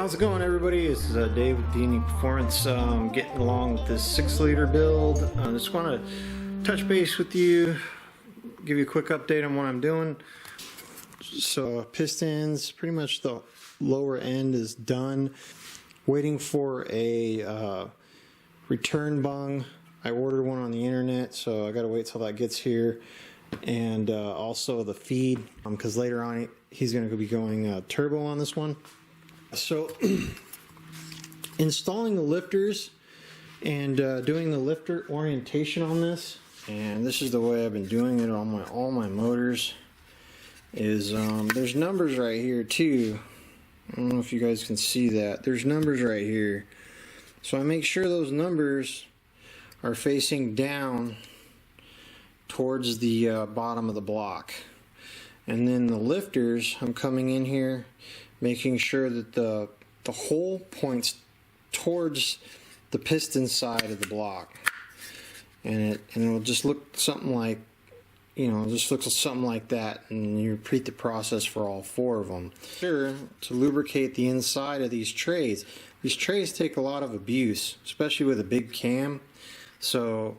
How's it going, everybody? This is Dave with D&E Performance. Getting along with this 6-liter build. I just want to touch base with you, give you a quick update on what I'm doing. So pistons, pretty much the lower end is done. Waiting for a return bung. I ordered one on the internet, so I gotta wait till that gets here. And also the feed, because later on he's going to be going turbo on this one. So installing the lifters and doing the lifter orientation on this, and this is the way I've been doing it on all my motors, is there's numbers right here too. I don't know if you guys can see that. There's numbers right here. So I make sure those numbers are facing down towards the bottom of the block. And then the lifters, I'm coming in here making sure that the hole points towards the piston side of the block, and it'll just look something like, just looks something like that, and you repeat the process for all 4 of them. Sure, to lubricate the inside of these trays. These trays take a lot of abuse, especially with a big cam. So,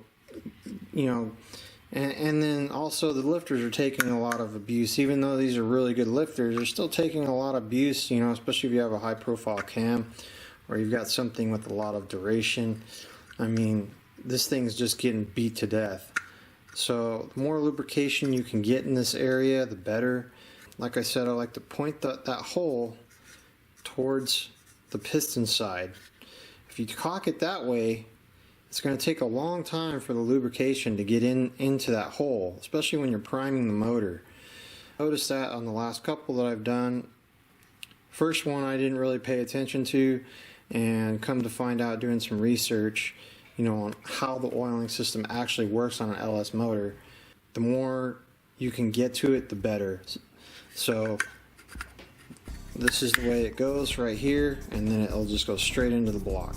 and then also the lifters are taking a lot of abuse. Even though these are really good lifters, they're still taking a lot of abuse, especially if you have a high profile cam or you've got something with a lot of duration. I mean, this thing's just getting beat to death. So the more lubrication you can get in this area, the better. Like I said, I like to point that hole towards the piston side. If you cock it that way, it's going to take a long time for the lubrication to get into that hole, especially when you're priming the motor. Notice that on the last couple that I've done. First one I didn't really pay attention to, and come to find out doing some research, on how the oiling system actually works on an LS motor. The more you can get to it, the better. So this is the way it goes right here, and then it'll just go straight into the block.